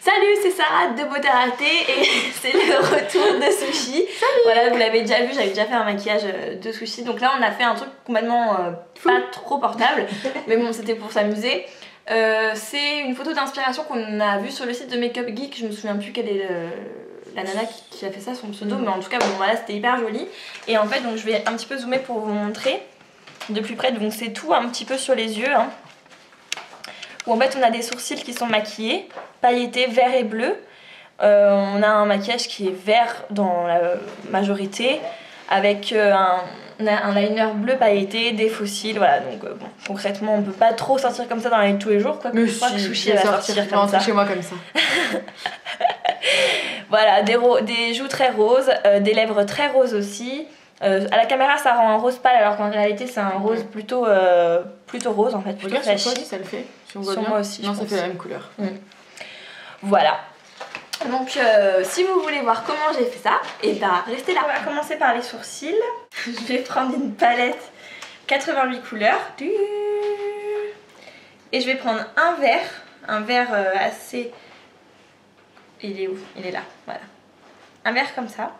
Salut, c'est Sarah de Beauté Ratée et c'est le retour de Sushi. Salut. Voilà, vous l'avez déjà vu, j'avais déjà fait un maquillage de Sushi. Donc là, on a fait un truc complètement pas trop portable, mais bon, c'était pour s'amuser. C'est une photo d'inspiration qu'on a vue sur le site de Makeup Geek. Je me souviens plus quelle est la nana qui a fait ça, son pseudo, mais en tout cas, bon, voilà, c'était hyper joli. Et en fait, donc je vais un petit peu zoomer pour vous montrer de plus près. Donc c'est tout un petit peu sur les yeux, hein. Où en fait on a des sourcils qui sont maquillés, pailletés vert et bleu. On a un maquillage qui est vert dans la majorité, avec un liner bleu pailleté, des faux cils, voilà. Donc bon, concrètement on peut pas trop sortir comme ça dans la vie de tous les jours, quoi. Mais je crois que Sushi elle va sortir comme ça. Chez moi comme ça. Voilà, des joues très roses, des lèvres très roses aussi. À la caméra ça rend un rose pâle alors qu'en réalité c'est un rose plutôt rose en fait, plutôt flashy. sur toi si ça le fait, si on voit sur bien. moi aussi. Non, ça fait la même couleur. Voilà. Donc si vous voulez voir comment j'ai fait ça, et bah restez là. On va commencer par les sourcils. Je vais prendre une palette 88 couleurs. Et je vais prendre un vert assez... Il est où? Il est là, voilà. Un vert comme ça.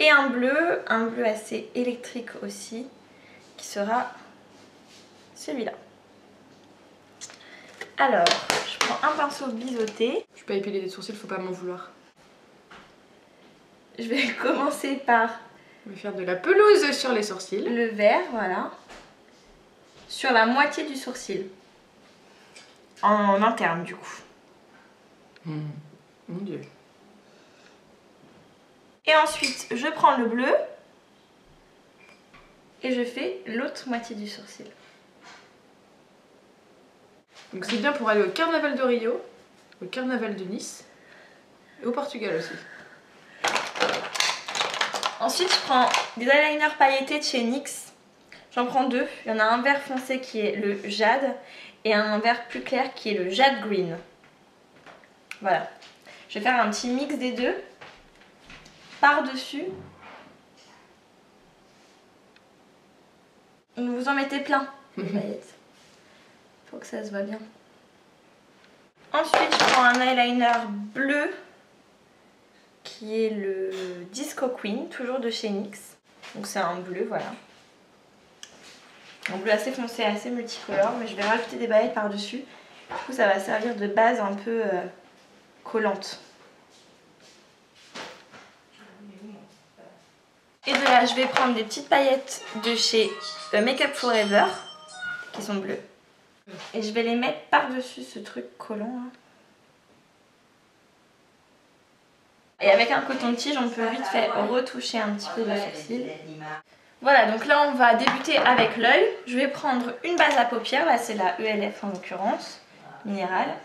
Et un bleu assez électrique aussi, qui sera celui-là. Alors, je prends un pinceau biseauté. Je peux épiler des sourcils, faut pas m'en vouloir. Je vais commencer par... Je vais faire de la pelouse sur les sourcils. Le vert, voilà. Sur la moitié du sourcil. En interne, du coup. Mon Dieu. Et ensuite, je prends le bleu et je fais l'autre moitié du sourcil. Donc c'est bien pour aller au carnaval de Rio, au carnaval de Nice et au Portugal aussi. Ensuite, je prends des eyeliners pailletés de chez NYX. J'en prends deux. Il y en a un vert foncé qui est le jade et un vert plus clair qui est le jade green. Voilà. Je vais faire un petit mix des deux. Par-dessus. Vous en mettez plein de paillettes. Faut que ça se voit bien. Ensuite, je prends un eyeliner bleu qui est le Disco Queen, toujours de chez NYX. Donc c'est un bleu, voilà. Un bleu assez foncé, assez multicolore, mais je vais rajouter des paillettes par-dessus. Du coup, ça va servir de base un peu collante. Et de là, je vais prendre des petites paillettes de chez Makeup Forever, qui sont bleues. Et je vais les mettre par-dessus ce truc collant là. Et avec un coton-tige, on peut vite fait retoucher un petit peu le sourcil. Voilà, donc là on va débuter avec l'œil. Je vais prendre une base à paupières, là c'est la ELF en l'occurrence, minérale.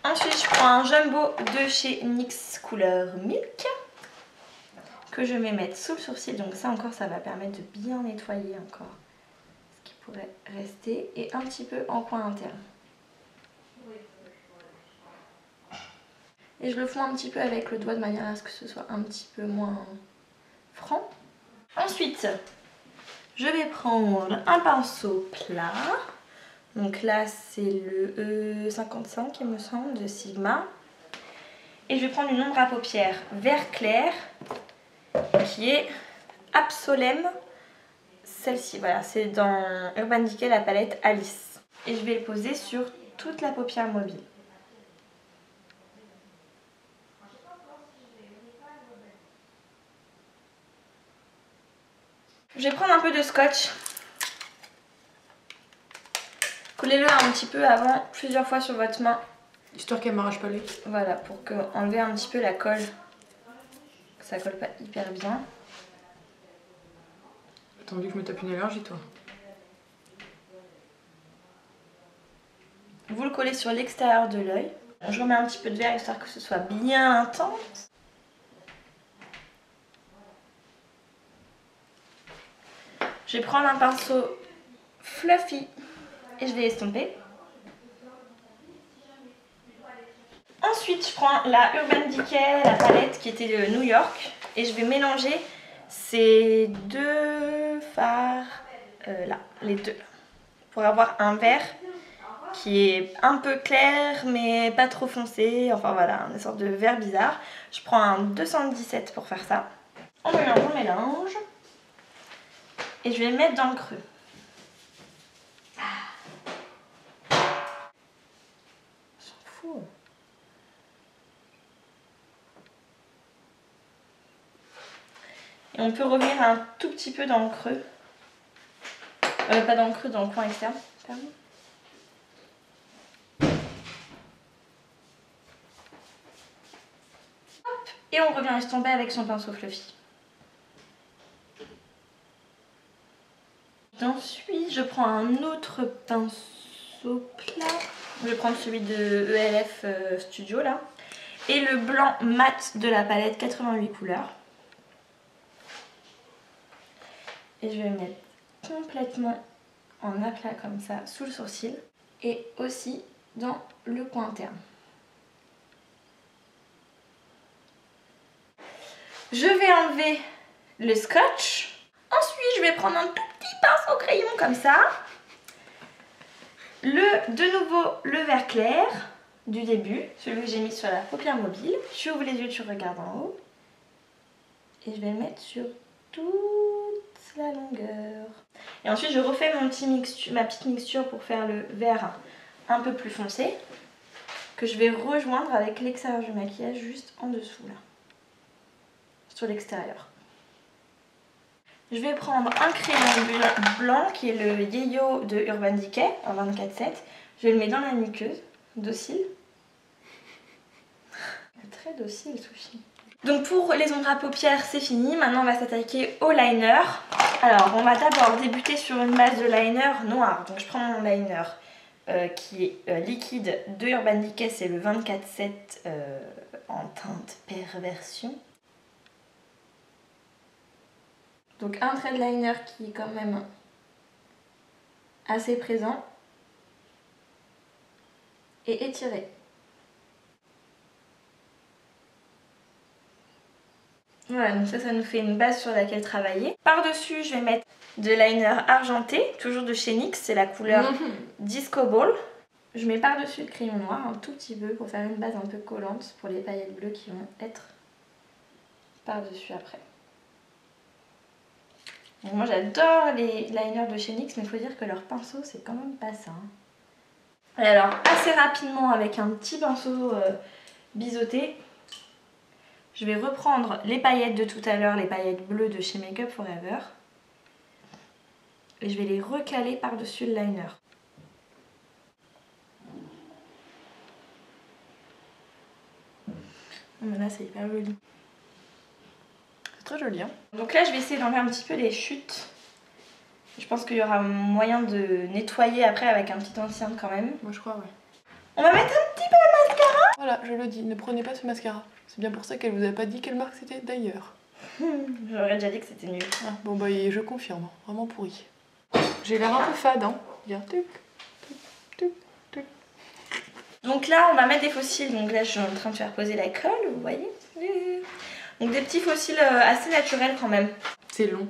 Ensuite je prends un jumbo de chez NYX couleur Milk, que je vais mettre sous le sourcil, donc ça encore ça va permettre de bien nettoyer encore ce qui pourrait rester, et un petit peu en coin interne. Et je le fonds un petit peu avec le doigt de manière à ce que ce soit un petit peu moins franc. Ensuite, je vais prendre un pinceau plat. Donc là c'est le E55 il me semble, de Sigma. Et je vais prendre une ombre à paupières vert clair, qui est Absolem, celle-ci, voilà, c'est dans Urban Decay la palette Alice. Et je vais le poser sur toute la paupière mobile. Je vais prendre un peu de scotch. Collez-le un petit peu avant, plusieurs fois sur votre main. Histoire qu'elle m'arrache pas les. Voilà, pour enlever un petit peu la colle. Que ça colle pas hyper bien. Attendu que je me tape une allergie, toi. Vous le collez sur l'extérieur de l'œil. Je remets un petit peu de verre histoire que ce soit bien intense. Je vais prendre un pinceau fluffy et je vais estomper. Ensuite, je prends la Urban Decay, la palette qui était de New York, et je vais mélanger ces deux fards là, les deux, pour avoir un vert qui est un peu clair mais pas trop foncé, enfin voilà, une sorte de vert bizarre. Je prends un 217 pour faire ça. On mélange et je vais le mettre dans le creux. On s'en fout. Et on peut revenir un tout petit peu dans le creux. Pas dans le creux, dans le coin externe. Pardon. Hop, et on revient estomper avec son pinceau fluffy. Ensuite, je prends un autre pinceau plat. Je vais prendre celui de ELF Studio là. Et le blanc mat de la palette 88 couleurs. Et je vais le mettre complètement en aplat comme ça sous le sourcil. Et aussi dans le coin interne. Je vais enlever le scotch. Ensuite, je vais prendre un tout petit pinceau crayon comme ça. De nouveau, le vert clair du début, celui que j'ai mis sur la paupière mobile. Tu ouvres les yeux, tu regardes en haut. Et je vais le mettre sur toute la longueur. Et ensuite, je refais ma petite mixture pour faire le vert un peu plus foncé. Que je vais rejoindre avec l'extérieur du maquillage juste en dessous là. Sur l'extérieur. Je vais prendre un crayon blanc qui est le Yayo de Urban Decay en 24/7. Je vais le mettre dans la muqueuse, docile. Très docile, Sushi. Donc pour les ombres à paupières, c'est fini. Maintenant, on va s'attaquer au liner. Alors, on va d'abord débuter sur une base de liner noir. Donc je prends mon liner qui est liquide de Urban Decay, c'est le 24/7 en teinte perversion. Donc un trait de liner qui est quand même assez présent et étiré. Voilà, donc ça nous fait une base sur laquelle travailler. Par-dessus, je vais mettre de liner argenté, toujours de chez NYX, c'est la couleur Disco Ball. Je mets par-dessus le crayon noir un tout petit peu pour faire une base un peu collante pour les paillettes bleues qui vont être par-dessus après. Donc moi j'adore les liners de chez NYX, mais il faut dire que leur pinceau c'est quand même pas ça. Et alors assez rapidement avec un petit pinceau biseauté, je vais reprendre les paillettes de tout à l'heure, les paillettes bleues de chez Make Up For Ever. Et je vais les recaler par-dessus le liner. Mais là c'est hyper joli. C'est très joli hein. Donc là je vais essayer d'enlever un petit peu les chutes. Je pense qu'il y aura moyen de nettoyer après avec un petit anti-cerne quand même. Moi je crois ouais. On va mettre un petit peu de mascara. Voilà, je le dis, ne prenez pas ce mascara. C'est bien pour ça qu'elle vous a pas dit quelle marque c'était d'ailleurs. J'aurais déjà dit que c'était nul. Ah, bon bah je confirme, vraiment pourri. J'ai l'air un peu fade hein. Regarde, tuc, tuc, tuc, tuc. Donc là on va mettre des faux cils. Donc là je suis en train de faire poser la colle, vous voyez. Donc des petits faux cils assez naturels quand même. C'est long.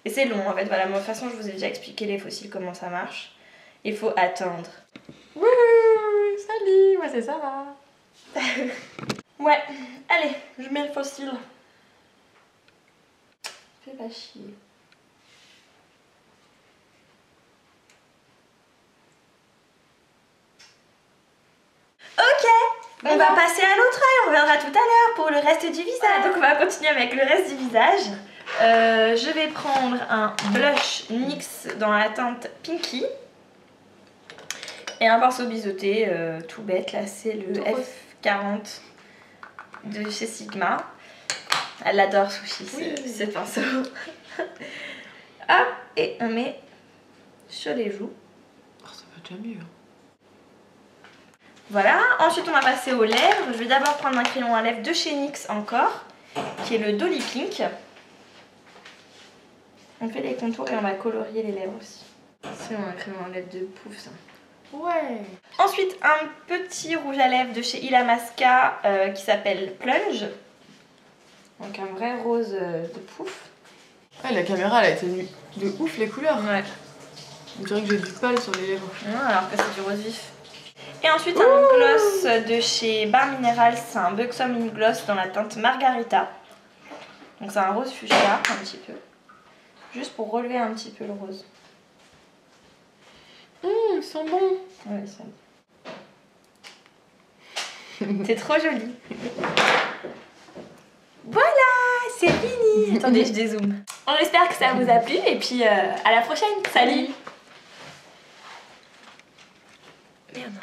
Et c'est long en fait, voilà, de toute façon je vous ai déjà expliqué les faux cils, comment ça marche. Il faut attendre. Wouhou, salut, moi c'est ça va. Ouais, allez, je mets le faux cil. Fais pas chier. Ok, on va passer à l'autre œil, on reviendra tout à l'heure pour le reste du visage. Donc on va continuer avec le reste du visage. Je vais prendre un blush NYX dans la teinte Pinky. Et un pinceau biseauté tout bête, là c'est le F40 de chez Sigma. Elle adore Sushi ce pinceau. Hop, et on met sur les joues. Oh, ça va déjà mieux. Voilà, ensuite on va passer aux lèvres. Je vais d'abord prendre un crayon à lèvres de chez NYX encore, qui est le Dolly Pink. On fait les contours et on va colorier les lèvres aussi. C'est un crayon à lèvres de pouf ça. Ouais. Ensuite un petit rouge à lèvres de chez Illamasqua qui s'appelle Plunge. Donc un vrai rose de pouf. Ouais, la caméra elle a été de ouf les couleurs. Ouais. On dirait que j'ai du pâle sur les lèvres. Non, alors que c'est du rose vif. Et ensuite un gloss de chez Bar Mineral, c'est un Buxom Lip Gloss dans la teinte Margarita. Donc c'est un rose fuchsia un petit peu. Juste pour relever un petit peu le rose. Ils sont bons. Ouais, ça. C'est trop joli. Voilà, c'est fini. Attendez, je dézoome. On espère que ça vous a plu et puis à la prochaine. Salut. Merde.